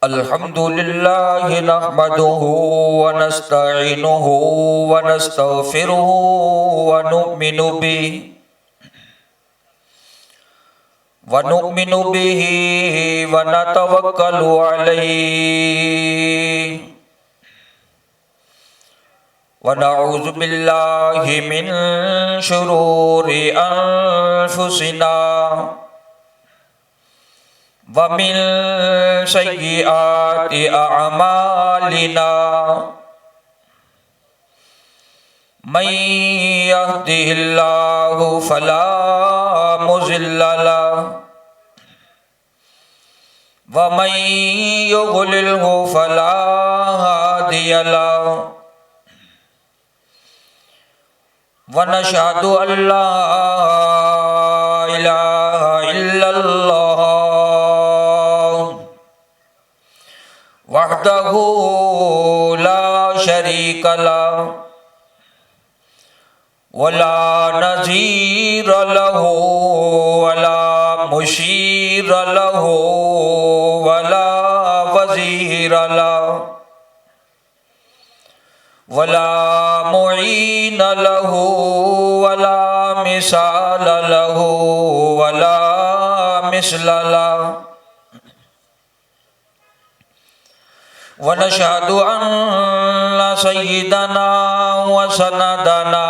अल्हम्दुलिल्लाह नहमदुहु व नस्तईनुहु व नस्तगफिरुहु व नुमिनु बिही व नतवक्कलु अलैहि व नऊज़ु बिल्लाहि मिन शुरूरि अनफुसिना वमिन सय्यिआति अअमालिना मन यहदिहिल्लाहु फला मुज़िल्ल लहु व मन युज़लिल्हु फला हादिय लहु व नशहदु अल्ला इलाहा इल्लल्लाह वहदहु ला शरीक लहु वला नज़ीर लहु वला मुशीर लहु वला वज़ीर लहु वला मुईन लहु वला मिसाल लहु वला मिस्ल लहु वनशहदु अन्न सय्यिदना व सनदना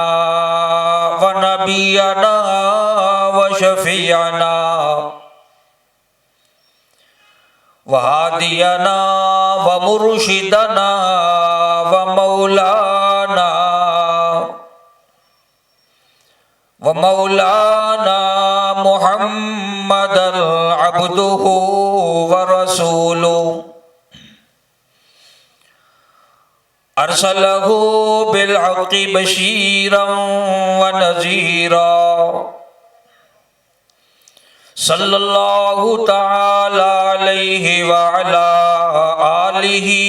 व नबियना व शफीअना व हादियना व मुर्शिदना व मौलाना मुहम्मदन अब्दुहु व रसूलुहु अरसलहु बिलहक़्क़ि बशीरन व नज़ीरा सल्लल्लाहु तआला अलैहि व अला आलिहि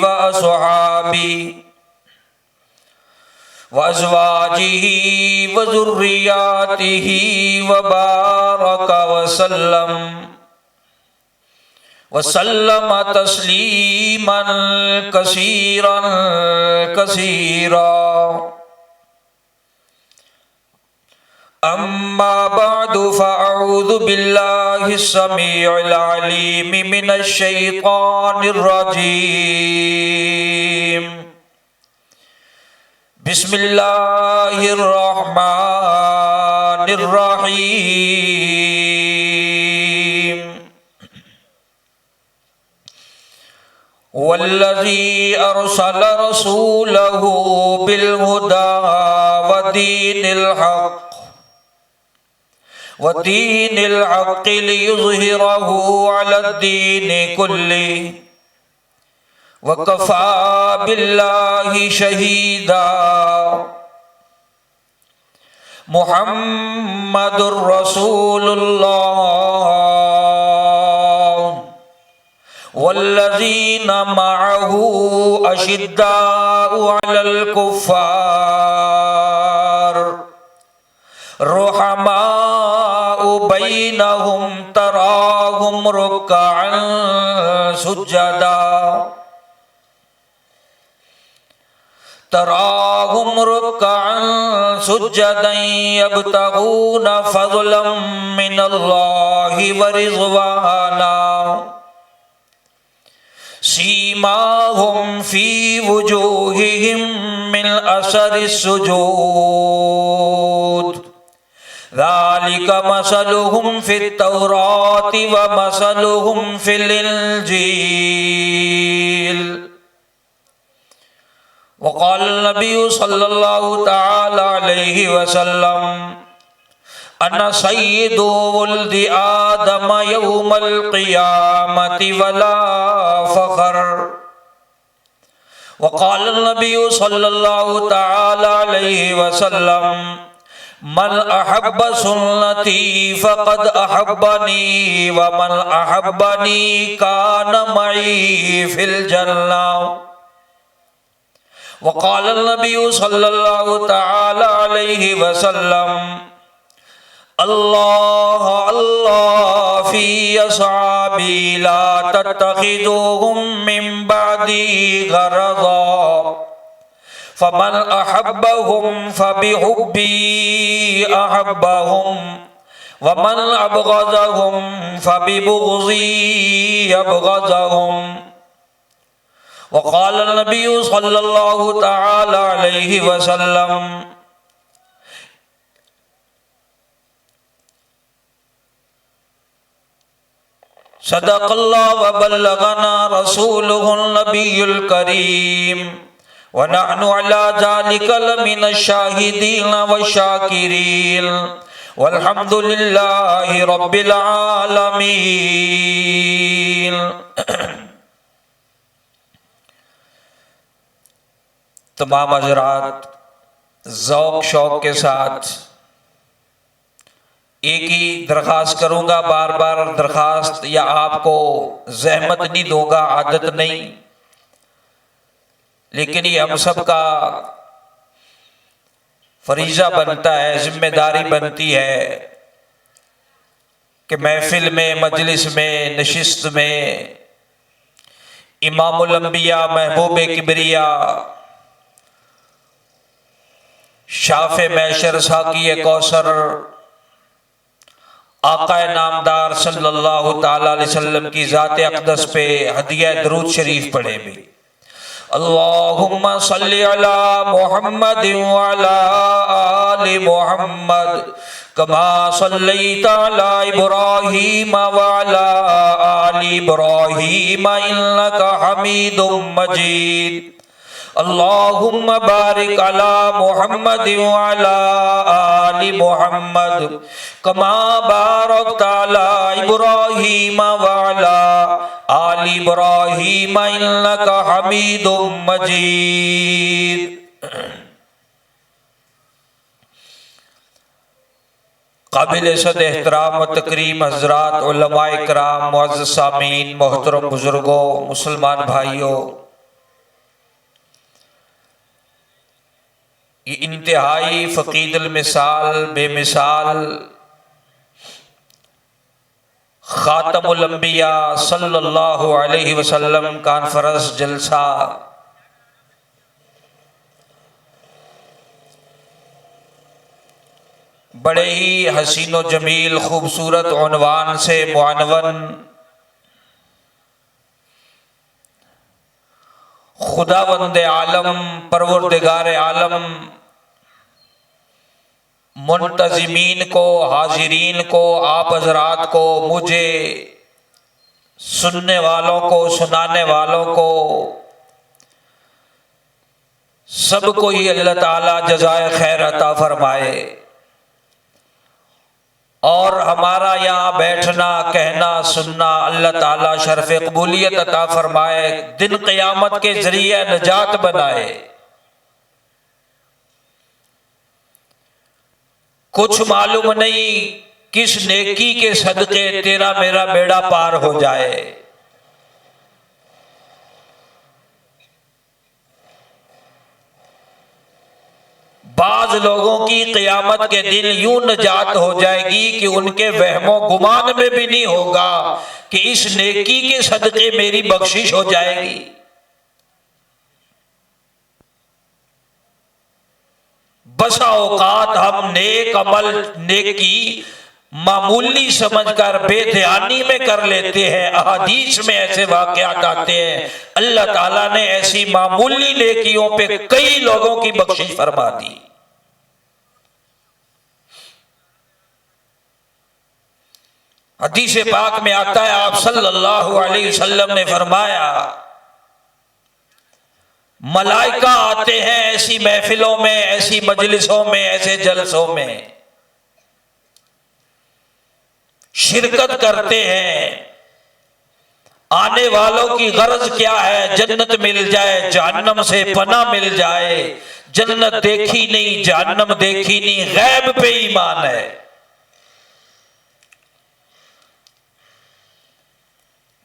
व अस्हाबिहि व अज़वाजिहि व ज़ुर्रिय्यातिहि व बारक वसल्लम तस्लीमन कसीरन कसीरा अम्मा बअदु फ़अऊज़ु बिल्लाहि समीइल अलीम मिनश शैतानिर रजीम बिस्मिल्लाहिर रहमानिर रहीम वल्लज़ी अरसल रसूलहु बिलहुदा व दीनिल हक़्क़ि लियुज़हिरहु अलद्दीनि कुल्लिहि व कफ़ा बिल्लाहि शहीदा मुहम्मदुर रसूलुल्लाह वल्लज़ीन मअहु अशिद्दाउ अलल कुफ़्फ़ार रुहमाउ बैनहुम तराहुम रुक्अन सुज्जदा सुज्जदन यब्तगून फ़ज़लन मिनल्लाहि व रिज़वाना सीमाहुम फी वुजूहिहिम मिन असरिस सुजूद ज़ालिक मसलुहुम फित तौराति व मसलुहुम फिल इंजील वक़ाल नबिय्यु सल्लल्लाहु तआला अलैहि वसल्लम अना सय्यिदु वुल्दि आदम यौमल क़ियामति वला फ़ख़्र वक़ाल नबिय्यु सल्लल्लाहु तआला अलैहि वसल्लम मन अहब्ब सुन्नती फ़क़द अहब्बनी व मन अहब्बनी कान मई फ़िल जन्नह वक़ाल अन्नबिय्यु सल्लल्लाहु तआला अलैहि वसल्लम अल्लाह अल्लाह फी अस्हाबी ला तत्तखिज़ूहुम मिन बअदी गरज़ा फमन अहब्बहुम फबिहुब्बी अहब्बहुम वमन अबग़ज़हुम फबिबुग़ज़ी अबग़ज़हुम वक़ाल अन्नबिय्यु सल्लल्लाहु तआला अलैहि वसल्लम सदक़ल्लाहु व बल्लगना रसूलुहुन नबियुल करीम व नहनु अला ज़ालिका लमिनश शाहिदीन व शाकिरीन वल्हम्दुलिल्लाहि रब्बिल आलमीन। तमाम हज़रात ज़ौक़ शौक़ के साथ एक ही दरख्वास्त करूँगा, बार बार दरख्वास्त या आपको ज़हमत नहीं दूंगा, आदत नहीं, लेकिन ये हम सब का फरीज़ा बनता है, जिम्मेदारी बनती है कि महफिल में, मजलिस में, नशिस्त में इमामुल अंबिया, महबूब किबरिया, शाफ़े महशर, साक़ी कौसर, आक़ाए नामदार सल्लल्लाहु ताला अलैहि वसल्लम की ज़ात अक़दस पे हदिया दरूद शरीफ पढ़े भी। अल्लाहुम्मा सल्लि अला मुहम्मद व अला आलि मुहम्मद कमा सल्लैता अला इब्राहीम व अला आलि इब्राहीम इन्नका हमीदुम मजीद। अल्लाहुम्मा बारिक अला मुहम्मद व अला आलि मुहम्मद कमा बारकता अला इब्राहीम व अला आलि इब्राहीम इन्नका हमीदुम मजीद। काबिल सद एहतराम व तकरीम हज़रात, उलमाए किराम, मुअज़्ज़ज़ सामीन, मोहतरम बुजुर्गों, मुसलमान भाइयों, ये इंतहाई फ़क़ीदुल मिसाल, बेमिसाल खातमुल अंबिया सल्लल्लाहु अलैहि वसल्लम कॉन्फरंस जलसा बड़े ही हसीनो जमील खूबसूरत उन्वान से मुअन्वन खुदावंद आलम, परवरदिगार आलम, मुंतज़िमीन को, हाजिरीन को, आप हज़रात को, मुझे सुनने वालों को, सुनाने वालों को, सबको ही अल्लाह ताला जज़ाए खैर अता फरमाए और हमारा यहाँ बैठना, कहना, सुनना अल्लाह ताला शर्फ कबूलियत अता फरमाए, दिन क़यामत के ज़रिए नजात बनाए। कुछ मालूम नहीं किस नेकी के सदक़े तेरा मेरा बेड़ा पार हो जाए। बाज़ लोगों की क़यामत के दिन यूं नजात हो जाएगी कि उनके वहमो गुमान में भी नहीं होगा कि इस नेकी के सदक़े मेरी बख्शिश हो जाएगी। बसा औकात हम नेक अमल, नेकी मामूली समझकर बेध्यानी में कर लेते हैं। अहादीस में ऐसे वाक़यात आते हैं, अल्लाह ताला ने ऐसी मामूली नेकियों पे कई लोगों की बख्शिश फरमा दी। हदीस पाक में आता है, आप सल्लल्लाहु अलैहि वसल्लम ने फरमाया, मलाइका आते हैं ऐसी महफिलों में, ऐसी मजलिसों में, ऐसे जलसों में शिरकत करते हैं। आने वालों की गर्ज क्या है? जन्नत मिल जाए, जहन्नम से पनाह मिल जाए। जन्नत देखी नहीं, जहन्नम देखी नहीं, गैब पे ईमान है।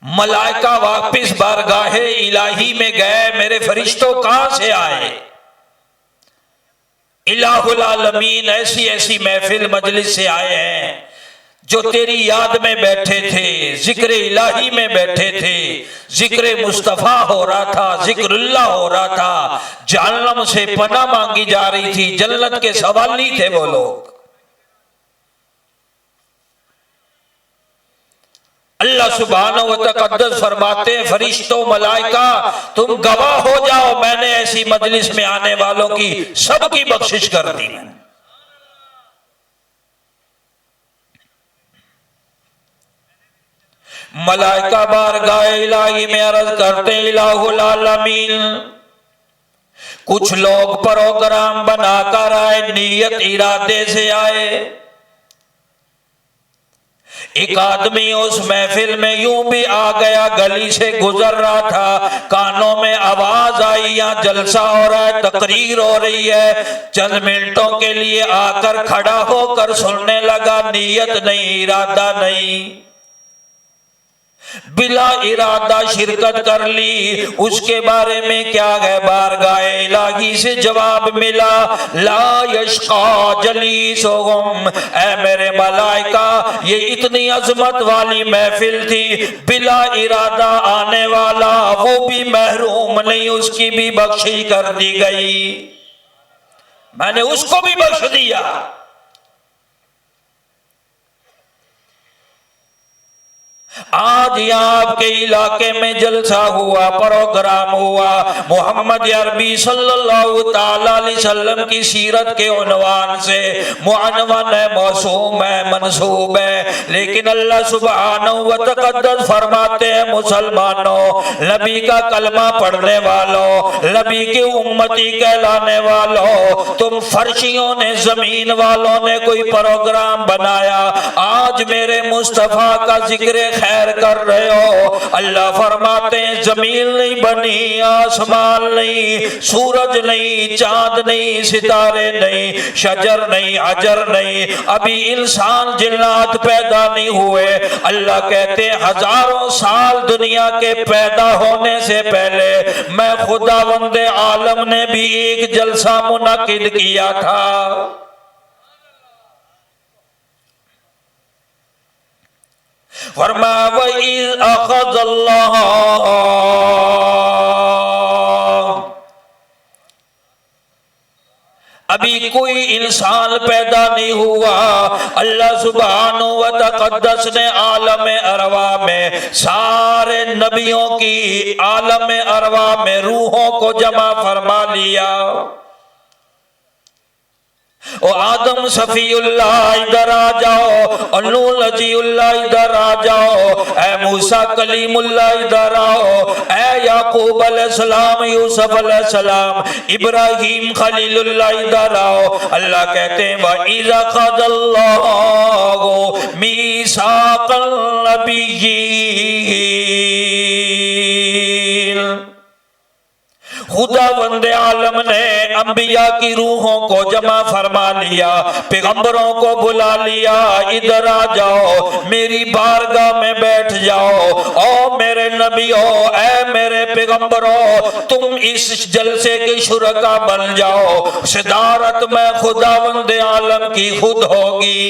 मलाइका वापिस बारगाहे इलाही में गए, मेरे फरिश्तों कहां से आए? इलाहुल आलमीन ऐसी ऐसी महफिल मजलिस से आए हैं जो तेरी याद में बैठे थे, जिक्र इलाही में बैठे थे, जिक्र मुस्तफ़ा हो रहा था, जिक्रुल्लाह हो रहा था, जहन्नम से पनाह मांगी जा रही थी, जन्नत के सवाल नहीं थे वो लोग। अल्लाह सुब्हानहू व तक़द्दस फरमाते हैं, फरिश्तों मलाइका तुम गवाह हो जाओ, मैंने ऐसी मजलिस में आने वालों की सबकी बख्शिश कर दी। मलाइका बारगाह इलाही में अर्ज करते, इलाहुल आलमीन कुछ लोग प्रोग्राम बनाकर आए, नीयत इरादे से आए। एक आदमी उस महफिल में यूं भी आ गया, गली से गुजर रहा था, कानों में आवाज आई यहाँ जलसा हो रहा है, तकरीर हो रही है। चंद मिनटों के लिए आकर खड़ा होकर सुनने लगा, नीयत नहीं, इरादा नहीं, बिला इरादा शिरकत कर ली। उसके बारे में क्या है, बारगाह इलाही से जवाब मिला, ला यशका जलीसुहुम, ऐ मेरे मलाइका ये इतनी अजमत वाली महफिल थी, बिला इरादा आने वाला वो भी महरूम नहीं, उसकी भी बख्शी कर दी गई, मैंने उसको भी बख्श दिया। आज यहाँ आपके इलाके में जलसा हुआ, प्रोग्राम हुआ, मोहम्मद अरबी सल्लल्लाहु ताला अलैहि वसल्लम की सीरत के उन्वान से मुअन्वन है, मौसूम है, मंसूब है, लेकिन अल्लाह सुब्हानहू व तक़द्दस फरमाते हैं, मुसलमानों, नबी का कलमा पढ़ने वालों, नबी की उम्मती कहलाने वालों, तुम फर्शियों ने, जमीन वालों ने कोई प्रोग्राम बनाया, आज मेरे मुस्तफा का जिक्र खैर कर रहे हो। अल्लाह फरमाते हैं, जमीन नहीं बनी, आसमान नहीं, सूरज नहीं, चांद नहीं, सितारे नहीं, शजर नहीं, अजर नहीं, अभी इंसान जिन्नात पैदा नहीं हुए। अल्लाह कहते हैं, हजारों साल दुनिया के पैदा होने से पहले मैं खुदावंदे आलम ने भी एक जलसा मुनक्किद किया था। फरमाया, वइज़ अख़ज़ल्लाह, अभी कोई इंसान पैदा नहीं हुआ, अल्लाह सुब्हानहू व तक़द्दस ने आलम अरवा में सारे नबियों की आलम अरवा में रूहों को जमा फरमा लिया। ओ आदम सफीउल्लाह इधर आ जाओ, और नूह नजीउल्लाह इधर आ जाओ, ऐ मूसा कलीमुल्लाह इधर आओ, ऐ याकूब अलैहिस्सलाम, यूसुफ अलैहिस्सलाम, इब्राहीम खलीलुल्लाह इधर आओ। अल्लाह कहते हैं, व इज़ अख़ज़ल्लाहु मीसाक़ल नबिय्यीन, खुदावंदे आलम ने अंबिया की रूहों को जमा फरमा लिया, पैगंबरों को बुला लिया, इधर आ जाओ, मेरी बारगाह में बैठ जाओ। ओ मेरे नबियों, ऐ मेरे पैगंबरों, तुम इस जलसे के शुरका बन जाओ, सदारत में खुदावंदे आलम की खुद होगी।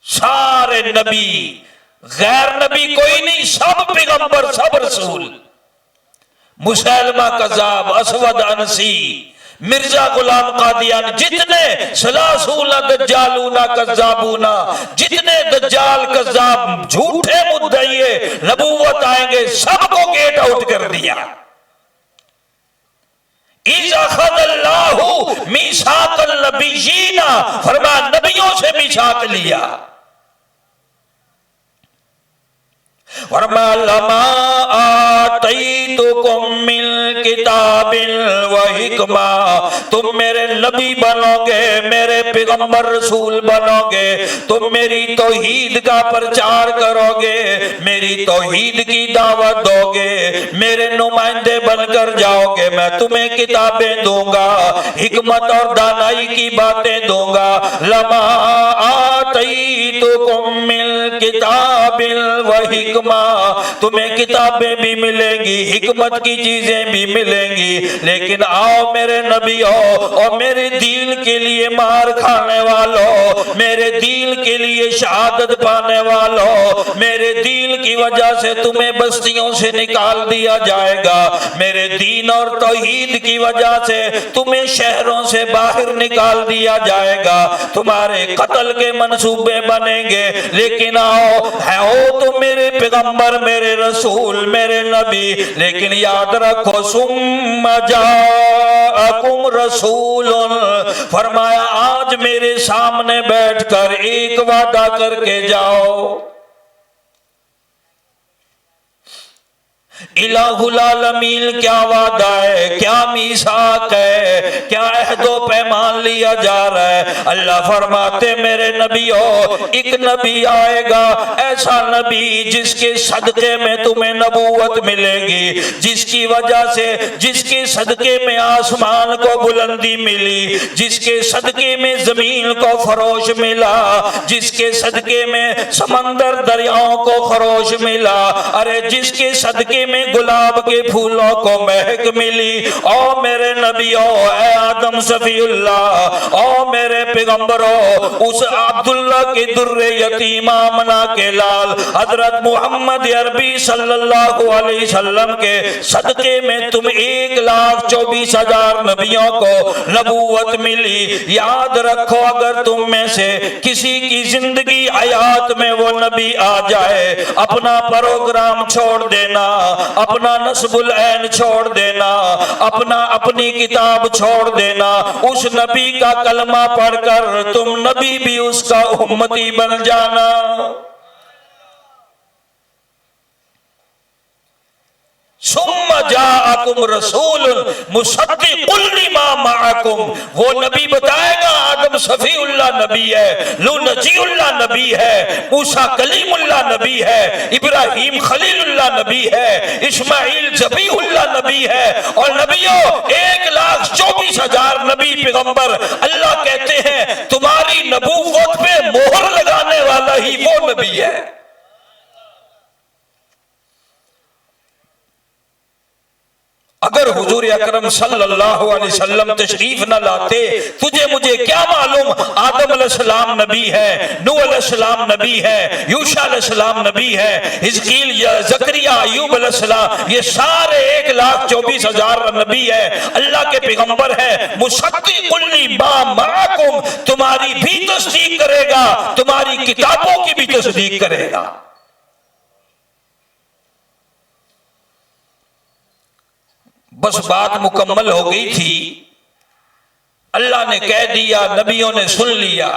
सारे नबी, गैर नबी कोई नहीं, सब पैगंबर, सब रसूल, मुसैलमा कज़्ज़ाब, असवद अनसी, मिर्जा गुलाम कादियान, जितने सलासूना दज्जालूना कज़्ज़ाबूना, जितने दज्जाल कज़्ज़ाब झूठे मुद्दई नबूवत आएंगे, सबको गेट आउट कर दिया। इज़ अख़ज़ल्लाहु मीसाक़ल नबिय्यीना, फरमाया नबियों से मीसाक़ लिया। फरमाया, लमा आतैतुकुम मिन किताबिल व हिकमा, तुम मेरे नबी बनोगे, मेरे पैगंबर रसूल बनोगे, तुम मेरी तौहीद का प्रचार करोगे, मेरी तौहीद की दावत दोगे, मेरे नुमाइंदे बनकर जाओगे, मैं तुम्हें किताबें दूंगा, हिकमत और दानाई की बातें दूंगा। लमा आतईतुकुम मिन किताबिल व हिकमा, तुम्हें किताबें भी मिलेंगी, हिकमत की चीजें भी मिलेंगी, लेकिन आओ मेरे नबियों और मेरे दीन के लिए मार खाने वालों, मेरे दीन के लिए शहादत पाने वालों, मेरे दीन की वजह से तुम्हें बस्तियों से निकाल दिया जाएगा, मेरे दीन और तौहीद की वजह से तुम्हें शहरों से बाहर निकाल दिया जाएगा, तुम्हारे कत्ल के मंसूबे बनेंगे, लेकिन आओ है हो तो मेरे पैगंबर, मेरे रसूल, मेरे नबी, लेकिन याद रखो सुम्मा जाअकुम रसूलुन, फरमाया आज मेरे सामने बैठकर एक वादा करके जाओ। इलाहुल आलमीन क्या वादा है, क्या मीसाक है, क्या अहदो पैमान लिया जा रहा है। अल्लाह फरमाते मेरे नबियों, एक नबी आएगा, ऐसा नबी जिसके सदके में तुम्हें नबूवत मिलेगी, जिसकी वजह से, जिसके सदके में आसमान को बुलंदी मिली, जिसके सदके में जमीन को फरोश मिला, जिसके सदके में समंदर दरियाओं को खरोश मिला, अरे जिसके सदके में गुलाब के फूलों को महक मिली। ओ मेरे नबियों, ए आदम सफीउल्लाह, ओ मेरे पैगंबरों, उस अब्दुल्ला के दुर्रे यतीम आमना के लाल हजरत मोहम्मद अरबी सल्लल्लाहु अलैहि वसल्लम के सदके में तुम 1,24,000 नबियों को नबूवत मिली। याद रखो अगर तुम में से किसी की जिंदगी हयात में वो नबी आ जाए, अपना प्रोग्राम छोड़ देना, अपना नस्बुल ऐन छोड़ देना, अपनी किताब छोड़ देना, उस नबी का कलमा पढ़कर तुम नबी भी उसका उम्मती बन जाना। सुम्मा जाअकुम रसूलुन मुसद्दिकुल लिमा मअकुम, वो नबी बताएगा आदम सफीउल्लाह नबी है, नूह नजीउल्लाह नबी है, मूसा कलीमुल्लाह नबी है, इब्राहिम खलीलुल्लाह नबी है, इस्माइल जबीहुल्लाह नबी है। और नबियों 1,24,000 नबी पैगंबर, अल्लाह कहते हैं तुम्हारी नबूवत पे मोहर लगाने वाला ही वो नबी है। अगर हुजूर अकरम सल्लल्लाहु अलैहि वसल्लम तशरीफ न लाते, तुझे मुझे क्या मालूम आदम अलैहिस्सलाम नबी है, नूह अलैहिस्सलाम नबी है, यूशा अलैहिस्सलाम नबी है, हिजकील, ज़करिया, अय्यूब अलैहिस्सलाम, ये सारे 1,24,000 नबी है, अल्लाह के पैगंबर है। मुसद्दिकुल लिमा मअकुम, तुम्हारी भी तस्दीक करेगा, तुम्हारी किताबों की भी तस्दीक करेगा। बस बात मुकम्मल हो गई थी, अल्लाह ने कह दिया, नबियों ने सुन लिया,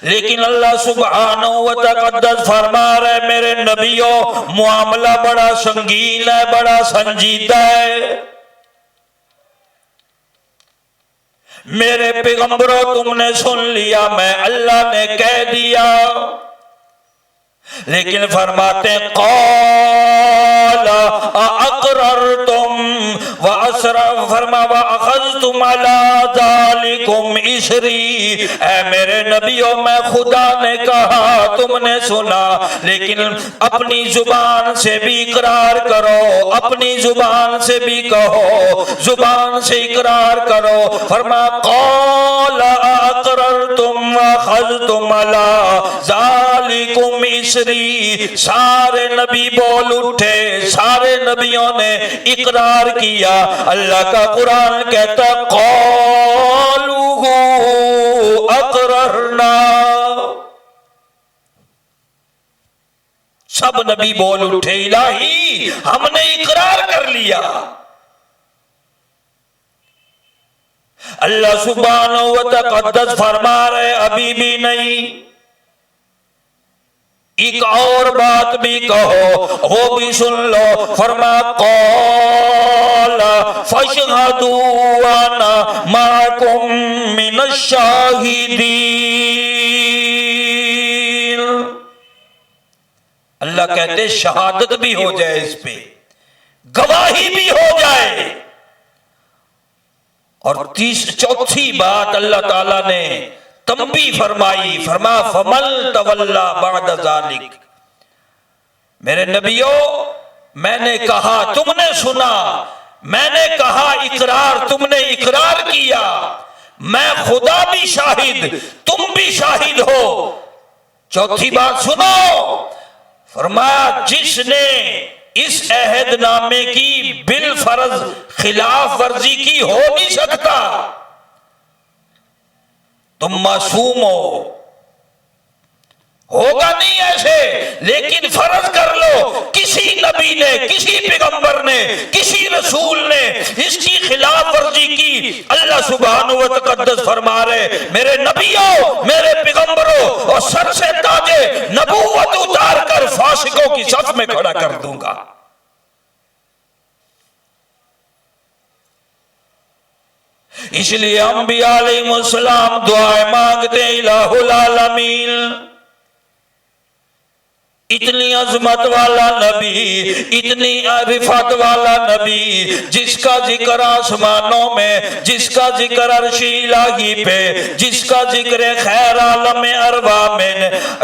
लेकिन अल्लाह सुब्हानहू व तक़द्दस फरमा रहे मेरे नबियों, मामला बड़ा संगीन है, बड़ा संजीदा है। मेरे पैगंबरों तुमने सुन लिया, मैं अल्लाह ने कह दिया, लेकिन फरमाते क़ाला अक़ररतुम व असरफ, फरमा व अख़ज़्तुम अला ज़ालिकुम इसरी, ऐ मेरे नबियों मैं खुदा ने कहा तुमने सुना, लेकिन अपनी जुबान से भी इकरार करो, अपनी जुबान से भी कहो, जुबान से इकरार करो। फरमा क़ाला अक़ररतुम व अख़ज़्तुम अला ज़ालिकुम इसरी, सारे नबी बोल उठे, सारे नबियों ने इकरार किया। अल्लाह का कुरान कहता क़ालू अक़ररना, सब नबी बोल उठे इलाही हमने इकरार कर लिया। अल्लाह सुब्हानहू व तक़द्दस फरमा रहे अभी भी नहीं, एक और बात भी कहो, वो भी सुन लो। फरमा क़ाल फशहदू अना माकुम मिनश शाहिदीन। अल्लाह कहते शहादत भी हो जाए, इस पे गवाही भी हो जाए। और चौथी बात अल्लाह ताला ने तंबी फरमाई, फरमा फमल तवल्ला बाद ज़ालिक। मेरे नबियों, मैंने कहा तुमने सुना, मैंने कहा इकरार तुमने इकरार किया, मैं खुदा भी शाहिद, तुम भी शाहिद हो। चौथी बात सुनो, फरमाया जिसने इस अहदनामे की बिल फर्ज खिलाफ वर्जी की हो नहीं सकता, तुम मासूम होगा नहीं ऐसे, लेकिन फर्ज कर लो किसी नबी ने, किसी पैगंबर ने, किसी रसूल ने इसकी खिलाफ वर्जी की, अल्लाह सुब्हानहू व तक़द्दस फरमा रहे मेरे नबियों, मेरे पैगंबरों, और सर से ताजे नबूवत उतार कर फासिकों की सफ में खड़ा कर दूंगा। इसलिए अंबिया अलैहिमुस्सलाम दुआएं मांगते इलाहुल आलमीन, इतनी अजमत वाला नबी, इतनी रिफत वाला नबी, जिसका जिक्र आसमानों में, जिसका जिक्र अर्श इलाही पे, जिसका जिक्र खैर आलम अरवा में,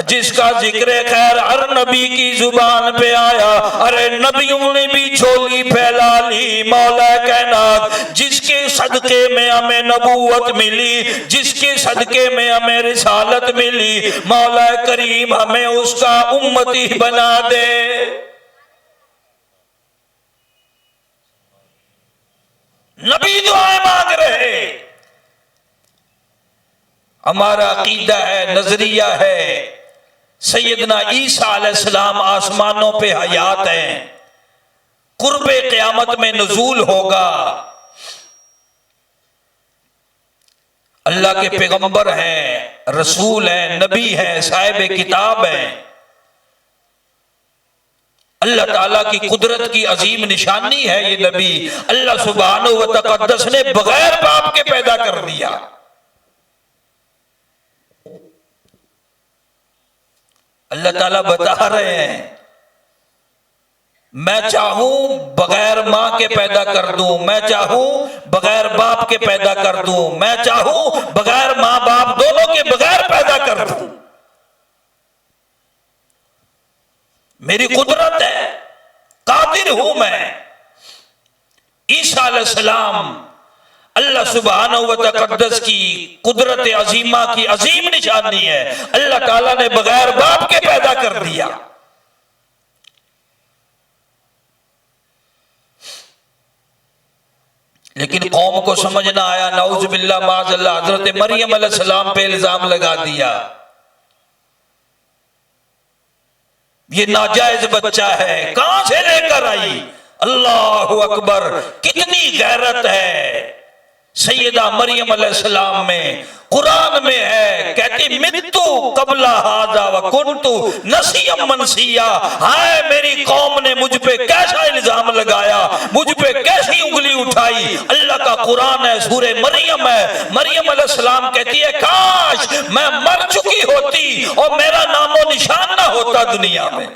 जिसका जिक्र खैर हर नबी की जुबान पे आया। अरे नबियों ने भी झोली फैला ली मौला कायनात, जिसके सदके में हमें नबूवत मिली, जिसके सदके में हमें रिसालत मिली, मौला करीम हमें उसका उम्मती बना दे। नबी दुआएं मांग रहे। हमारा अकीदा है, नजरिया है, सैयदना ईसा अलैहिस्सलाम आसमानों पे हयात हैं, कुर्बे क़यामत में नुज़ूल होगा, अल्लाह के पैगंबर हैं, रसूल हैं, नबी हैं, साहिब किताब हैं। अल्लाह ताला की कुदरत की अजीम निशानी है ये नबी। अल्लाह सुब्हानहू व तक़द्दस ने बगैर बाप के पैदा कर दिया। अल्लाह ताला बता रहे हैं मैं चाहूं बगैर मां के पैदा कर दूं, मैं चाहूं बगैर बाप के पैदा कर दूं, मैं चाहूं बगैर मां बाप दोनों के बगैर पैदा कर दूं। मेरी कुदरत है, कादिर हूं मैं। ईसा अलैहिस्सलाम अल्लाह सुब्हानहू व तक़द्दस की कुदरत अजीमा की अजीम निशानी है। अल्लाह ताला ने बगैर बाप के पैदा कर दिया। लेकिन कौम को समझ ना आया, नाउज़ बिल्लाह माज़अल्लाह, हज़रत मरियम अलैहिस्सलाम पे इल्जाम लगा दिया ये नाजायज बच्चा है, कहां से लेकर आई। अल्लाहु अकबर, कितनी गैरत है सैयदा मरियम अलैहिस्सलाम में। कुरान में है, कहती मित्तु कबला हाजा व कुन्तु नसियम मनसिया। हाय मेरी कौम ने मुझ पे कैसा इल्जाम लगाया, मुझ पे कैसी उंगली उठाई। अल्लाह का कुरान है, सूरे मरियम है। मरियम अलैहिस्सलाम कहती है काश मैं मर चुकी होती और मेरा नामो निशान ना होता दुनिया में।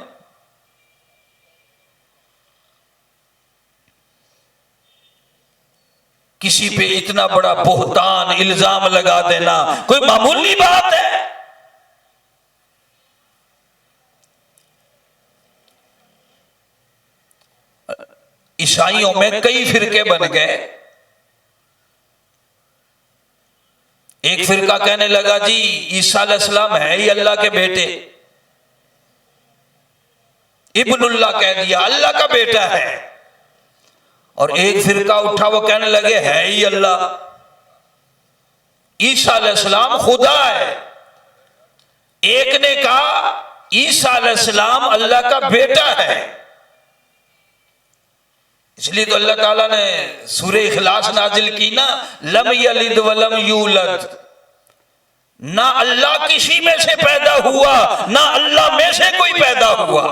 किसी पे इतना बड़ा बोहतान इल्जाम लगा देना कोई मामूली बात है। ईसाइयों में कई फिरके बन गए। एक फिरका कहने लगा जी ईसा अलैहिस्सलाम है ही अल्लाह के बेटे, इब्नुल्लाह कह दिया, अल्लाह का बेटा है। और एक फिरका उठा, वो कहने लगे है ही अल्लाह, ईसा अलैहिस्सलाम खुदा है। एक ने कहा ईसा अलैहिस्सलाम अल्लाह का बेटा है। इसलिए तो अल्लाह ताला ने सूरे इखलास नाजिल की ना, लम यलिद वलम यूलद, ना अल्लाह किसी में से पैदा हुआ, ना अल्लाह में से कोई पैदा हुआ।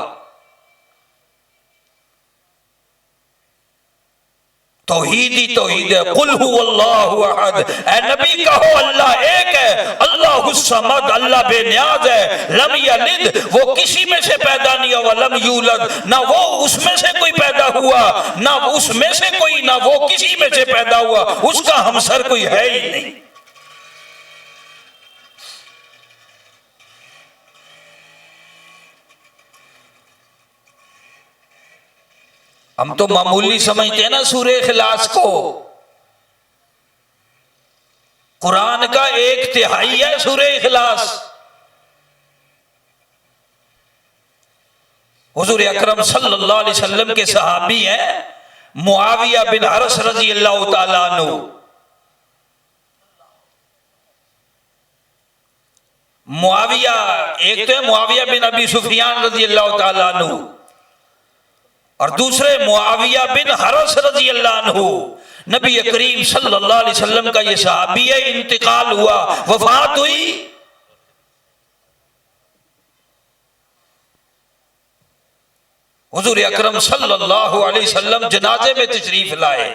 तौहीद ही तौहीद है। कुल हुवल्लाहु अहद, ऐ नबी कहो अल्लाह एक है, अल्लाहुस समद, अल्लाह बेनियाज है। लम यलिद, वो किसी में से पैदा नहीं हुआ, लम यूलद, ना वो उसमें से कोई पैदा हुआ, ना उसमें से कोई, ना वो किसी में से पैदा हुआ, उसका हमसर कोई है ही नहीं। हम तो मामूली समझते हैं ना सूरे इखलास को। कुरान का 1/3 है सूरे इखलास। हुजूर अकरम सल्लल्लाहु अलैहि वसल्लम के सहाबी हैं मुआविया बिन हरस रजी अल्लाह तआला अन्हु। मुआविया, एक तो है मुआविया बिन अबी सुफियान रजी अल्लाह तआला अन्हु, और दूसरे मुआविया बिन हरस रजी अल्लाह अन्हु। नबी करीम सल्लल्लाहु अलैहि वसल्लम का ये सहाबी है, इंतकाल हुआ, वफात हुई। हुजूर अकरम सल्लल्लाहु अलैहि वसल्लम जनाजे में तशरीफ लाए।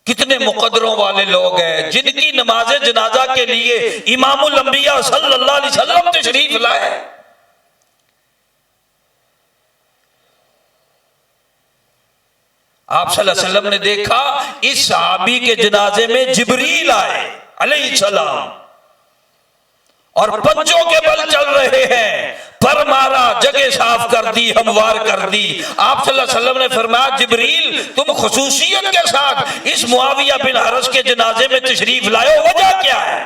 कितने मुकद्दरों वाले लोग हैं जिनकी नमाज जनाजा के लिए इमामुल अंबिया सल्लल्लाहु अलैहि वसल्लम तशरीफ लाए। आप सल्लल्लाहु अलैहि वसल्लम ने देखा इस सहाबी के जनाजे में जिब्रील आए अलैहिस्सलाम, और पंजों के बल चल रहे हैं, पर मारा, जगह साफ कर दी, हमवार कर दी। आप सल्लल्लाहु अलैहि वसल्लम ने फरमाया जिब्रील तुम खुसूसियत के साथ इस मुआविया बिन हरस के जनाजे में तशरीफ लाए हो, वजह क्या है?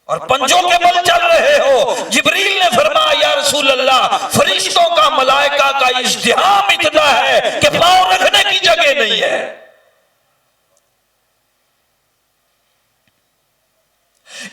और पंजों के बल चल रहे हो। जिब्रील ने फरमाया या रसूल अल्लाह, फरिश्तों का, मलाइका का इज़्दिहाम इतना है कि पांव रखने की जगह नहीं है।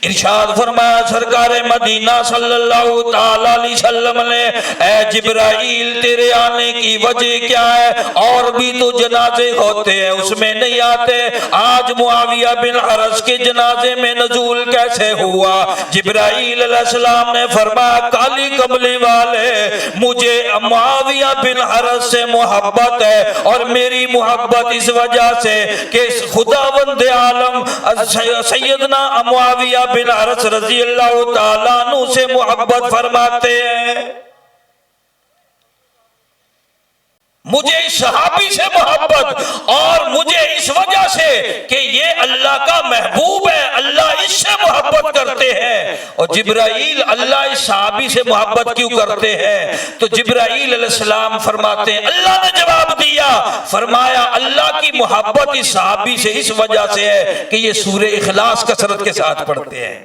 इरशाद फरमाया सरकार मदीना सल्लल्लाहु ताला अलैहि वसल्लम ने, ऐ जिब्राइल तेरे आने की वजह क्या है? और भी तो जनाजे होते हैं उसमें नहीं आते, आज मुआविया बिन हरस के जनाजे में नजूल कैसे हुआ? जिब्राइल अलैहिस्सलाम ने फरमाया काली कमली वाले, मुझे मुआविया बिन हरस से मोहब्बत है, और मेरी मोहब्बत इस वजह से कि खुदावंद आलम सैयदना मुआविया बिन हरस रजी अल्लाह ताला अन्हु से मोहब्बत फरमाते हैं। मुझे इस सहाबी से मोहब्बत, और मुझे इस वजह से कि ये अल्लाह का महबूब है, अल्लाह इससे मोहब्बत करते हैं। और जिब्राइल अल्लाह इस सहाबी से मोहब्बत क्यों करते हैं? तो जिब्राइल अलैहिस्सलाम फरमाते हैं, अल्लाह ने जवाब दिया, फरमाया अल्लाह की मोहब्बत इस सहाबी से इस वजह से है कि ये सूरे इखलास कसरत के साथ पढ़ते हैं।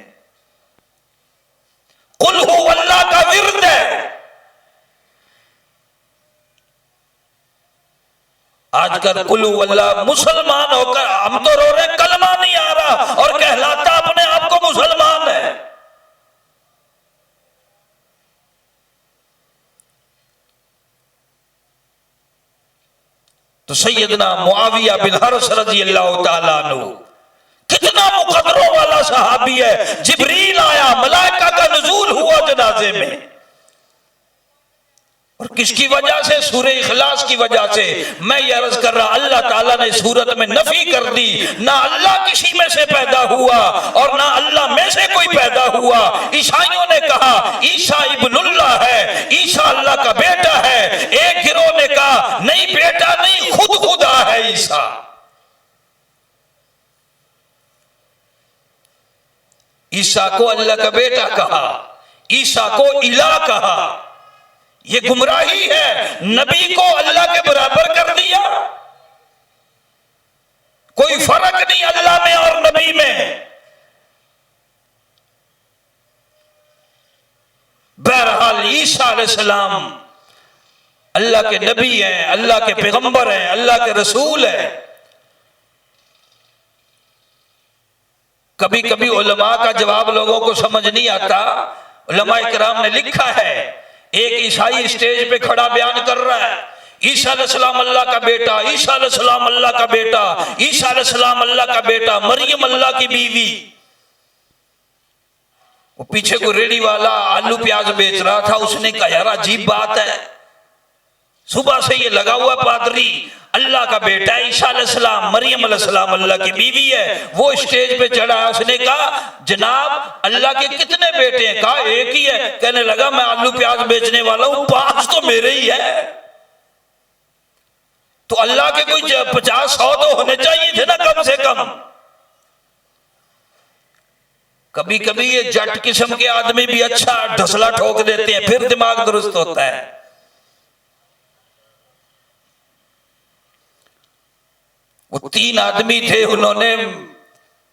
कुल हु अल्लाह का विर्द है। आजकल कुल अल्लाह मुसलमान होकर हम तो रो रहे, कलमा नहीं आ रहा और कहलाता अपने आप को मुसलमान है। तो सैयदना मुआविया बिन हरस रजी अल्लाह ताला अन्हु कितना मुकद्दरों वाला सहाबी है। जिब्रील आया, मलाइका का नुज़ूल हुआ जनाजे में, और किसकी वजह से? सूरे इखलास की वजह से। मैं ये अर्ज कर रहा, अल्लाह ताला ने सूरत में नफी कर दी, ना अल्लाह किसी में से पैदा हुआ और ना अल्लाह में से कोई पैदा हुआ। ईसाइयों ने कहा ईसा इब्नुल्लाह है, ईसा अल्लाह का बेटा है। एक गिरोह ने कहा नहीं बेटा नहीं, खुद खुदा है ईसा। ईसा को अल्लाह का बेटा कहा, ईसा को इलाह कहा, ये गुमराही है। नबी को अल्लाह के बराबर कर दिया, कोई फर्क नहीं अल्लाह में और नबी में। बहरहाल ईसा अलैहिस्सलाम अल्लाह के नबी हैं, अल्लाह के पैगंबर हैं, अल्लाह के रसूल हैं। कभी कभी उलमा का जवाब लोगों को समझ नहीं आता। उलमा इकराम ने लिखा है, एक ईसाई स्टेज पे खड़ा बयान कर रहा है, ईसा अलैहिस्सलाम अल्लाह का बेटा, ईसा अलैहिस्सलाम अल्लाह का बेटा, ईसा अलैहिस्सलाम अल्लाह का बेटा, मरियम अल्लाह की बीवी। वो पीछे को रेडी वाला आलू प्याज बेच रहा था, उसने कहा यार अजीब बात है, सुबह से ये लगा हुआ पादरी अल्लाह का बेटा है, ईसा अलैहिस्सलाम, मरियम अलैहिस्सलाम अल्लाह की बीवी है। वो स्टेज पे चढ़ा, उसने कहा जनाब अल्लाह के कितने बेटे हैं? कहा एक ही है। कहने लगा मैं आलू प्याज बेचने वाला हूं, 5 तो मेरे ही है। तो अल्लाह के कोई 50-100 तो होने चाहिए थे ना कम से कम। कभी कभी ये जट किस्म के आदमी भी अच्छा ढसला ठोक देते हैं, फिर दिमाग दुरुस्त होता है। वो 3 आदमी थे, उन्होंने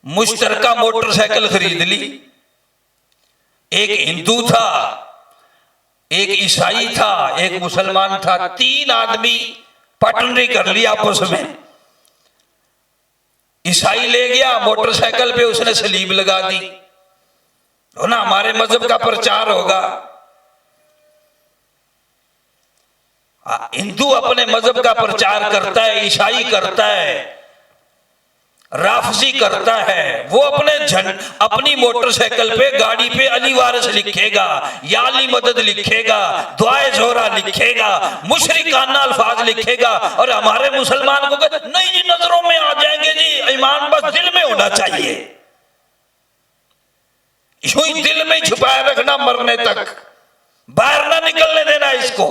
मुश्तरका मोटरसाइकिल खरीद ली। एक हिंदू था, एक ईसाई था, एक मुसलमान था। 3 आदमी पार्टनरी कर ली आपस में। ईसाई ले गया मोटरसाइकिल पे, उसने सलीब लगा दी, हो ना हमारे मजहब का प्रचार होगा। हिंदू अपने मजहब का प्रचार करता है, ईसाई करता है, राफजी करता है। वो अपनी मोटरसाइकिल पे गाड़ी पे अली वारिस लिखेगा, या अली मदद लिखेगा, दुआए जोहरा लिखेगा, मुशरिकाना अल्फाज लिखेगा। और हमारे मुसलमान को कहते नहीं जी नजरों में आ जाएंगे जी, ईमान बस दिल में होना चाहिए। यूं ही दिल में छुपाए रखना मरने तक, बाहर ना निकलने देना इसको।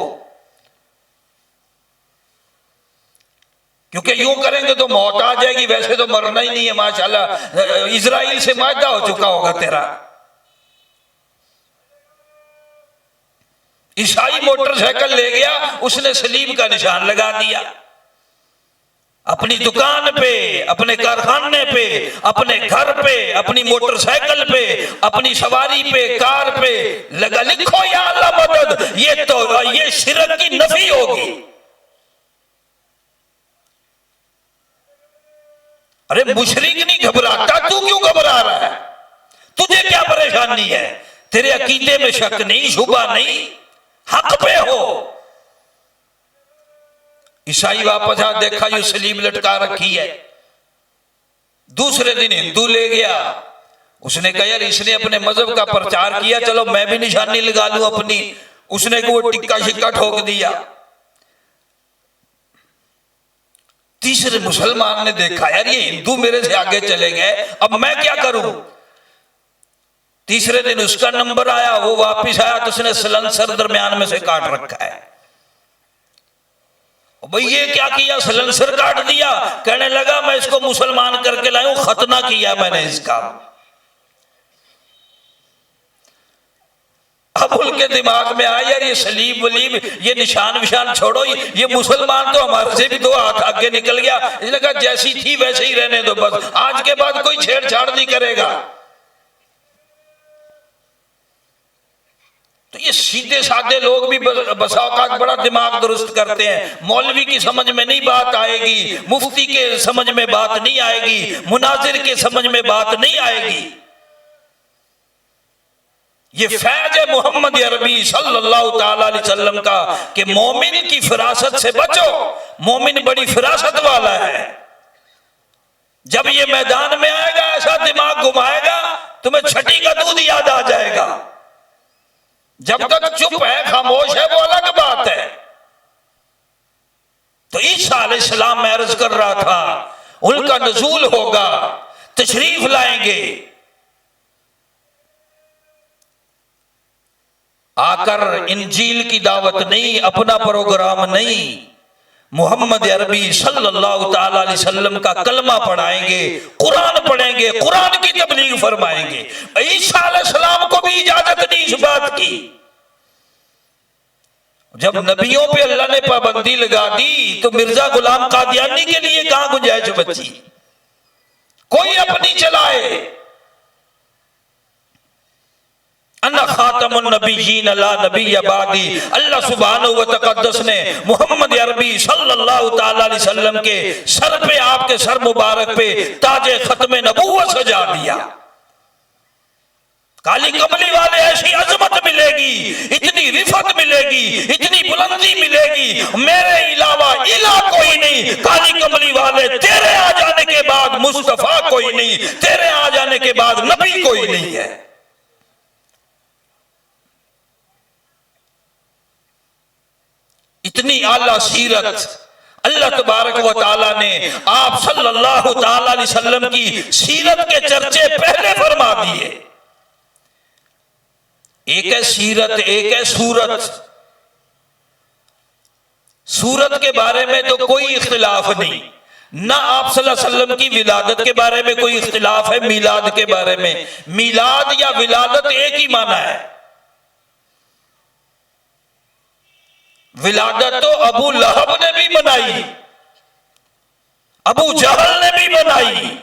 क्योंकि यूं करेंगे तो मौत आ जाएगी, वैसे तो मरना ही नहीं है माशाल्लाह। इजराइल से मायदा हो चुका होगा तेरा। ईसाई मोटरसाइकिल ले गया, उसने सलीब का निशान लगा दिया। अपनी दुकान पे, अपने कारखाने पे, अपने घर पे, अपनी मोटरसाइकिल पे, अपनी सवारी पे, कार पे लगा, लिखो या अल्लाह मदद। ये शिरक की नफी होगी। अरे मुशरिक नहीं घबराता, तू क्यों घबरा रहा है? तुझे क्या परेशानी है? तेरे अकीदे में शक नहीं, शुबा नहीं, हक पे हो। ईसाई वापस आ, देखा यू सलीब लटका रखी है। दूसरे दिन हिंदू ले गया, उसने कहा यार इसने अपने मजहब का प्रचार किया, चलो मैं भी निशानी लगा लूं अपनी। उसने वो टिक्का शिक्का ठोक दिया। तीसरे मुसलमान ने देखा यार ये हिंदू मेरे से आगे चले गए, अब मैं क्या करूं? तीसरे दिन उसका नंबर आया, वो वापिस आया तो उसने सलंसर दरमियान में से काट रखा है। भाई ये क्या किया? सलंसर काट दिया। कहने लगा मैं इसको मुसलमान करके लाया हूं, खतना किया मैंने इसका। अब उनके दिमाग में आया यार ये सलीब वलीब, ये निशान विशान छोड़ो, ये मुसलमान तो हमारे से भी 2 हाथ आगे निकल गया। इसने कहा जैसी थी वैसे ही रहने दो, बस आज के बाद कोई छेड़छाड़ नहीं करेगा। तो ये सीधे साधे लोग भी बसा औकात बड़ा दिमाग दुरुस्त करते हैं। मौलवी की समझ में नहीं बात आएगी, मुफ्ती के समझ में बात नहीं आएगी, मुनाजिर के समझ में बात नहीं आएगी। ये फैज है मोहम्मद अरबी सल्लल्लाहु ताला अलैहि वसल्लम का कि मोमिन की फिरासत से बचो, मोमिन बड़ी फिरासत वाला है। जब ये मैदान में आएगा ऐसा दिमाग घुमाएगा तुम्हें छठी का दूध याद आ जाएगा। जब तक चुप है, खामोश है, वो अलग बात है। तो ईसा अलैहिस्सलाम मैं अर्ज कर रहा था, उनका नज़ूल होगा, तशरीफ लाएंगे, आकर इंजील की दावत नहीं, अपना प्रोग्राम नहीं, मोहम्मद अरबी सल्लल्लाहु ताला अलैहि वसल्लम का कलमा पढ़ाएंगे, कुरान पढ़ेंगे, कुरान की तबलीग फरमाएंगे। ईसा अलैहिस्सलाम को भी इजाजत नहीं इस बात की। जब नबियों पे अल्लाह ने पाबंदी लगा दी तो मिर्जा गुलाम कादियानी के लिए कहां गुंजाइश बची? कोई अपनी चलाए। अन्ना खातमुन नबिय्यीन ला नबिय्य बादी। अल्लाह सुब्हानहु व तक़द्दस ने मोहम्मद अरबी सल्लल्लाहु ताला अलैहि वसल्लम के सर पे, आपके सर मुबारक पे ताजे खत्म नबूवत सजा दिया। काली कमली वाले ऐसी अजमत मिलेगी, इतनी रिफत मिलेगी, इतनी बुलंदी मिलेगी, मेरे इलावा नहीं, काली कमली वाले, तेरे आ जाने के बाद मुस्तफा कोई नहीं, तेरे आ जाने के बाद नबी कोई नहीं है। इतनी आला सीरत अल्लाह तबारक व तआला ने आप सल्लल्लाहु तआला अलैहि वसल्लम की सीरत के चर्चे पहले फरमा दिए। एक है सीरत, एक है सूरत। सूरत के बारे में तो कोई इख्तिलाफ नहीं, ना आप सल्लल्लाहु अलैहि वसल्लम की विलादत के बारे में कोई इख्तिलाफ है, मिलाद के बारे में। मिलाद या विलादत एक ही माना है। विलादत तो अबू लहब ने भी बनाई, अबू जहल ने भी बनाई,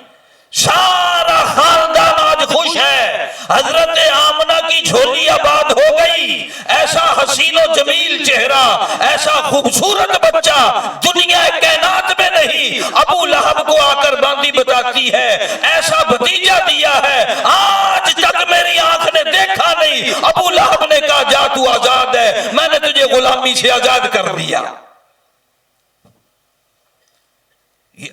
सारा खानदान आज खुश है। हजरत आमना की झोली आबाद हो गई। ऐसा हसीनो जमील चेहरा, ऐसा खूबसूरत बच्चा दुनिया कायनात में नहीं। अबू लहब को आकर बांदी बताती है, ऐसा भतीजा दिया है आज तक मेरी आंख ने देखा नहीं। अबू लहब ने कहा जा तू आजाद है, मैंने तुझे गुलामी से आजाद कर दिया।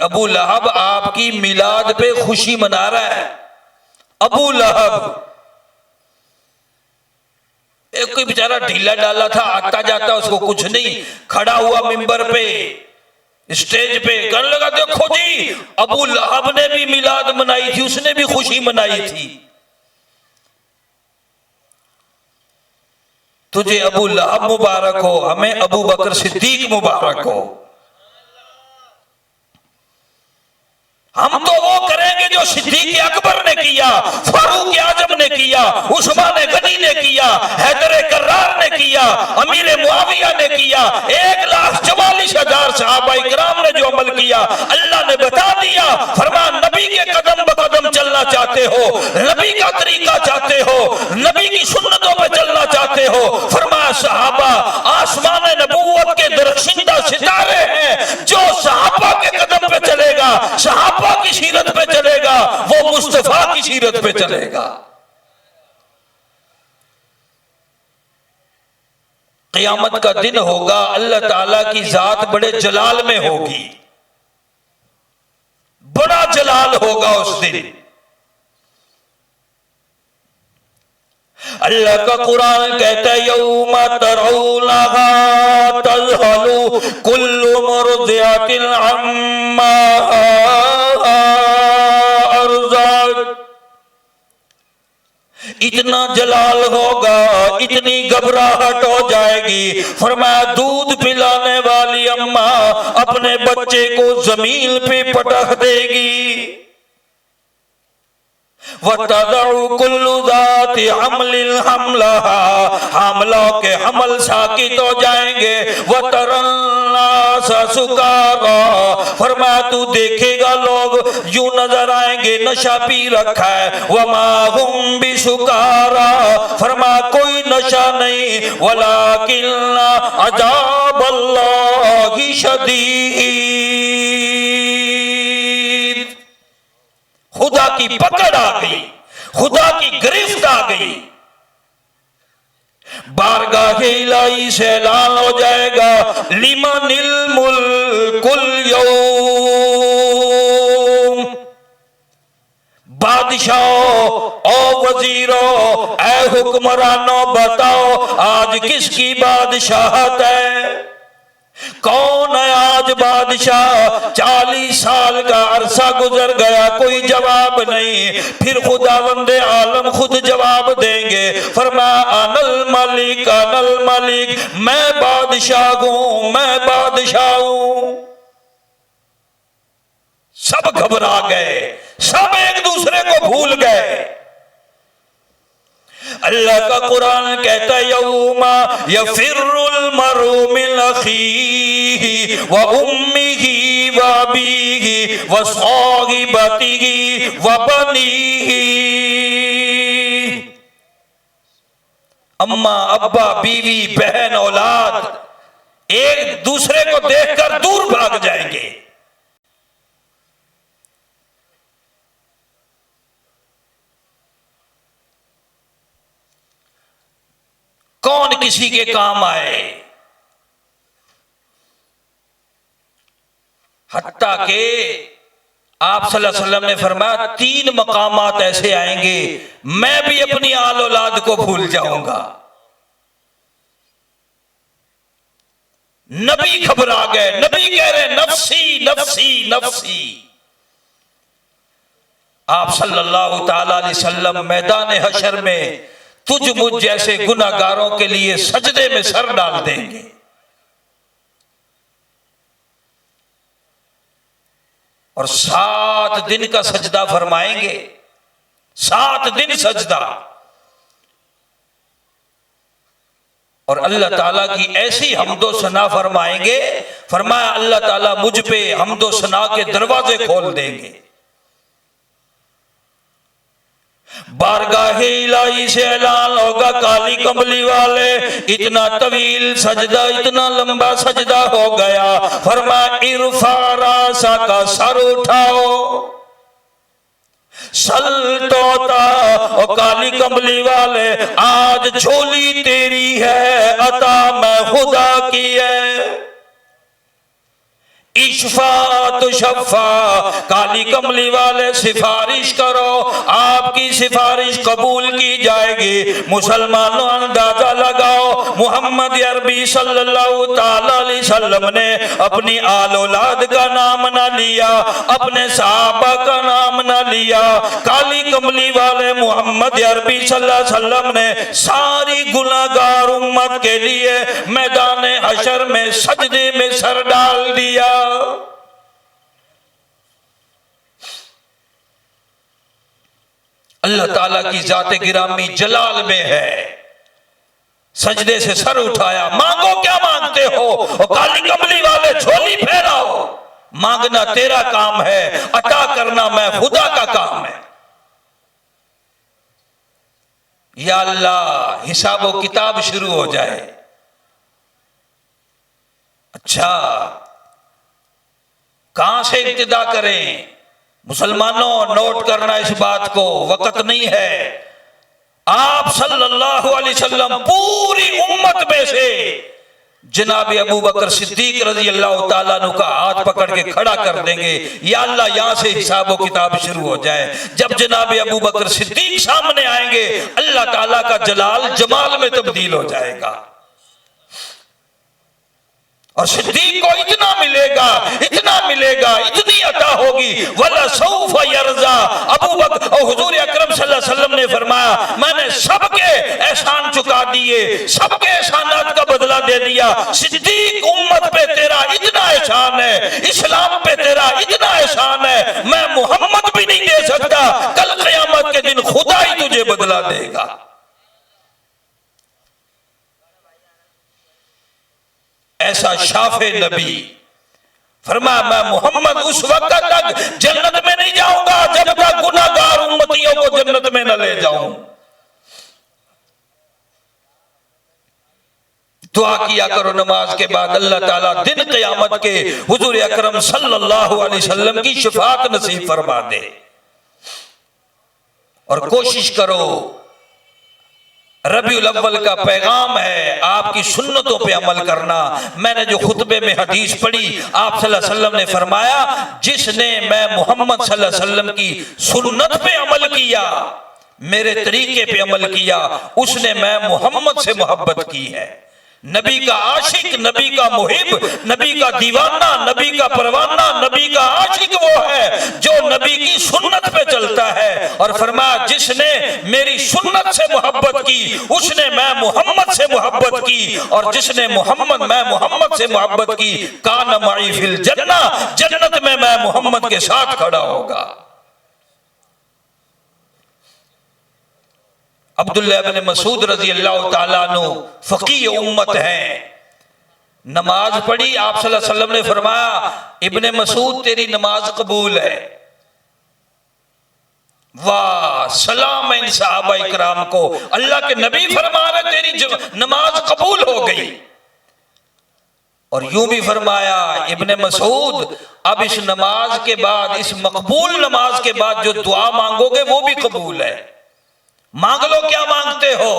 अबू लहब आपकी मिलाद पे खुशी मना रहा है। अबू लहब एक कोई बेचारा ढीला डाला था, आता जाता उसको कुछ नहीं, खड़ा हुआ मिंबर पे, स्टेज पे, कहने लगा देखो जी अबू लहब ने भी मिलाद मनाई थी, उसने भी खुशी मनाई थी। तुझे अबू लहब मुबारक हो, हमें अबू बकर सिद्दीक मुबारक हो। हम तो वो करेंगे जो सिद्दीक अकबर ने किया, फारूक आजम ने किया, उस्मान गनी ने किया, हैदर कर्रार ने किया, अमीर मुआविया ने किया, 1,44,000 सहाबा इकराम ने जो अमल किया। अल्लाह ने बता दिया, फरमान नबी के कदम ब कदम चलना चाहते हो, नबी का तरीका चाहते हो, नबी की सुन्नतों पे चलना चाहते हो, फरमाया सहाबा आसमान नबूवत के दरख्शिंदा सितारे हैं। जो सहाबा के कदम पे चलेगा, सहाबा की सीरत पे चलेगा, वो मुस्तफा की सीरत पे चलेगा। क़यामत का दिन होगा, अल्लाह ताला की जात बड़े जलाल में होगी, बड़ा जलाल होगा उस दिन। अल्लाह का कुरान कहता है यौमा तरौनहा तज़हलु कुल्लु मुर्दिअतिन अम्मा अर्ज़अत। इतना जलाल होगा, इतनी घबराहट हो जाएगी, फरमाया दूध पिलाने वाली अम्मा अपने बच्चे को जमीन पे पटक देगी। वतदउ कुल्लु ज़ाति हम्लिन हमलहा, हामलों के हमल साकित हो जाएंगे। वतरन्नास सुकारा, फरमाया तू देखेगा लोग यूं नजर आएंगे नशा पी रखा है। वमा हुम बिसुकारा, फरमाया कोई नशा नहीं, वलाकिन्ना अज़ाबल्लाहि शदीद। खुदा की पकड़ आ गई, खुदा की गिरफ्त आ गई। बारगाह इलाही से ऐलान हो जाएगा लिमनिल मुल्कुल यौम। बादशाह ओ वजीरों, ऐ हुक्मरानों, बताओ आज किसकी बादशाहत है? कौन है आज बादशाह? 40 साल का अरसा गुजर गया, कोई जवाब नहीं। फिर खुदावंदे आलम खुद जवाब देंगे, फरमाया अनल मलिक, अनल मलिक, मैं बादशाह हूं, मैं बादशाह हूं। सब घबरा गए, सब एक दूसरे को भूल गए। अल्लाह का कुरान कहता है यौमा यफिरुल मरु मिन अखीही व उम्मिही व अबीही व साहिबतिही व बनीही। अम्मा, अब्बा, बीवी, बहन, औलाद एक दूसरे को देखकर दूर भाग जाएंगे। कौन किसी के काम आए? हत्ता के आप सल्लल्लाहु अलैहि वसल्लम ने फरमाया 3 मकामात ऐसे आएंगे मैं भी अपनी आल औलाद को भूल जाऊंगा। नबी घबरा गए, नबी कह रहे नफ्सी नफ्सी नफ्सी। आप सल्लल्लाहु ताला अलैहि वसल्लम मैदान हशर में तुझ मुझ जैसे गुनाहगारों के लिए सजदे में सर डाल देंगे। और 7 दिन का सजदा फरमाएंगे, 7 दिन सजदा। और अल्लाह ताला की ऐसी हम्दो सना फरमाएंगे, फरमाया अल्लाह ताला मुझ पे हम्दो सना के दरवाजे खोल देंगे। बारगाहे इलाही से ऐलान होगा काली कमली वाले इतना तवील सजदा, इतना लंबा सजदा हो गया। फरमाया इरफा रासा का सर उठाओ सल तोता। और काली कमली वाले आज झोली तेरी है अता मैं खुदा की है। इशफा तो शफा काली कमली वाले सिफारिश करो आपकी सिफारिश कबूल की जाएगी। मुसलमानों अंदाजा लगाओ मोहम्मद अरबी सल्लल्लाहु ताला अलैहि वसल्लम ने अपनी आल औलाद का नाम ना लिया, अपने सहाबा का नाम ना लिया। काली कमली वाले मोहम्मद अरबी सल्लल्लाहु अलैहि वसल्लम ने सारी गुनाहगार उम्मत के लिए मैदान हशर में सजदे में सर डाल दिया। अल्लाह ताला की जाते गिरामी जलाल में है, सजदे से सर उठाया। मांगो क्या मांगते हो? और काली कमली वाले झोली फहराओ, मांगना तेरा काम है, अता करना मैं खुदा का काम है। या अल्लाह हिसाब व किताब शुरू हो जाए। अच्छा कहां से इब्तिदा करें? मुसलमानों नोट करना इस बात को, वक्त नहीं है। आप सल्लल्लाहु अलैहि वसल्लम पूरी उम्मत में से जनाब अबू बकर सिद्दीक रजी अल्लाह ताला अन्हु का हाथ पकड़ के खड़ा कर देंगे। या अल्लाह यहां से हिसाब व किताब शुरू हो जाए। जब जनाब अबू बकर सिद्दीक सामने आएंगे अल्लाह ताला का जलाल जमाल में तब्दील हो जाएगा। और सिद्दीक को इतना मिलेगा, इतनी अता होगी। वला सौफा यरजा अबू बकर और हुजूर अकरम सल्लल्लाहु अलैहि वसल्लम ने फरमाया मैंने सबके एहसान चुका दिए, सबके एहसानात का बदला दे दिया। सिद्दीक उम्मत पे तेरा इतना एहसान है, इस्लाम पे तेरा इतना एहसान है, मैं मोहम्मद भी नहीं दे सकता। कल क़यामत के दिन खुदा ही तुझे बदला देगा। ऐसा शाफे नबी फरमाया मैं मोहम्मद उस वक्त तक जन्नत में नहीं जाऊंगा जब तक गुनाहगार उम्मतियों को जन्नत में न ले जाऊं। दुआ किया करो नमाज के बाद, अल्लाह ताला दिन क़यामत के हुजूर अकरम सल्लल्लाहु अलैहि वसल्लम की शफाअत नसीब फरमा दे। और कोशिश करो, रबीउल अव्वल का पैगाम है आपकी सुन्नतों पे अमल करना। मैंने जो खुतबे में हदीस पढ़ी आप सल्लल्लाहु अलैहि वसल्लम ने फरमाया जिसने मैं मोहम्मद सल्लल्लाहु अलैहि वसल्लम की सुन्नत पे अमल किया, मेरे तरीके पे अमल किया, उसने मैं मोहम्मद से मोहब्बत की है। नबी का आशिक, नबी का मुहिब, नबी का दीवाना, नबी का परवाना, नबी का आशिक वो है जो नबी की सुन्नत पे चलता है। और फरमाया जिसने मेरी सुन्नत से मोहब्बत की उसने मैं मोहम्मद से मोहब्बत की, और जिसने मैं मोहम्मद से मोहब्बत की कान माई फिल जन्ना, जन्नत में मैं मोहम्मद के साथ खड़ा होगा। अब्दुल्लाह इब्न मसूद रजी अल्लाह ताला अन्हु फकीह उम्मत हैं, नमाज पढ़ी आप सल्लल्लाहु अलैहि वसल्लम ने फरमाया इब्न मसूद तेरी नमाज कबूल है। वाह सलाम इन सहाबा इकराम को, अल्लाह के नबी फरमा रहे तेरी नमाज कबूल हो गई। और यूं भी फरमाया इब्न मसूद अब इस नमाज के बाद, इस मकबूल नमाज के बाद जो दुआ मांगोगे वो भी कबूल है। मांग लो क्या मांगते हो।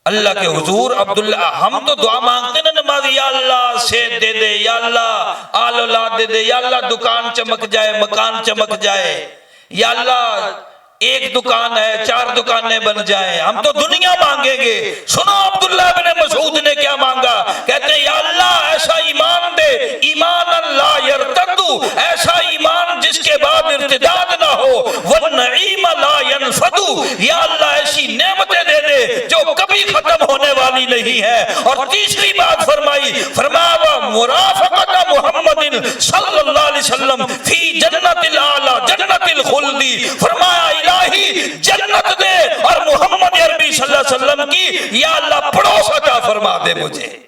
अल्लाह के हुजूर अब्दुल्ला, हम तो दुआ मांगते ना नमाज, या अल्लाह सेहत दे दे, या अल्लाह आल औलाद दे दे, या अल्लाह दुकान चमक जाए, मकान चमक जाए, या अल्लाह एक दुकान है 4 दुकानें बन जाएं, हम तो दुनिया मांगेंगे। सुनो अब्दुल्ला इब्न मसूद ने क्या मांगा, कहते हैं या अल्लाह ऐसा ईमान दे, ईमान अल्लाह यरतदु, ऐसा ईमान जिसके बाद इर्तिदाद ना हो, वन्नईम ला यनफदु, या अल्लाह ऐसी नेमतें दे दे जो कभी खत्म होने वाली नहीं है। और तीसरी बात फरमाई, फरमाया मुराफकत मुहम्मदिन सल्लल्लाहु अलैहि वसल्लम फी जन्नतिल आला जन्नतिल खुल्दी, फरमाया इलाही जन्नत दे और मोहम्मद अरबी सल्लल्लाहु अलैहि वसल्लम की या अल्लाह पड़ोस अता फरमा दे मुझे।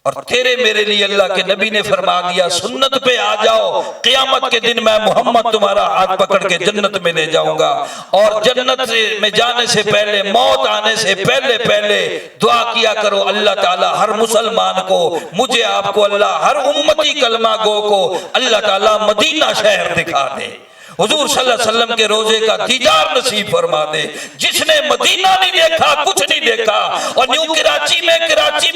और तेरे मेरे लिए अल्लाह के नबी ने फरमा दिया, सुन्नत पे आ जाओ, क़यामत के दिन मैं मोहम्मद तुम्हारा हाथ पकड़ के जन्नत में ले जाऊंगा। और जन्नत में जाने से पहले, मौत आने से पहले पहले दुआ किया करो, अल्लाह ताला हर मुसलमान को, मुझे आपको अल्लाह हर उम्मती कलमा गो को अल्लाह ताला मदीना शहर दिखा दे, हुजूर सल्लल्लाहु अलैहि वसल्लम के रोजे का दीदार नसीब फरमा दे। जिसने मदीना नहीं देखा, कुछ नहीं देखा। और न्यू कराची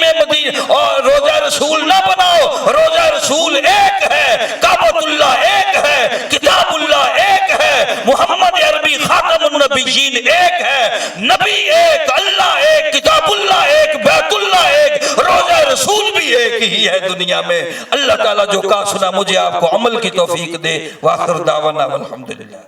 में मदीना और रोजा रसूल ना बनाओ, रोजा रसूल एक है, काबतुल्लाह एक है, किताबुल्लाह एक है, मोहम्मद अरबी खातमुन नबिय्यीन एक है, नबी एक, अल्लाह एक, किताबुल्लाह एक, बैतुल्लाह एक, रोजा रसूल भी एक ही है दुनिया में। अल्लाह ताला जो कहा सुना मुझे आपको अमल की तौफीक दे। वाखिर दावाना अल्हम्दुलिल्लाह।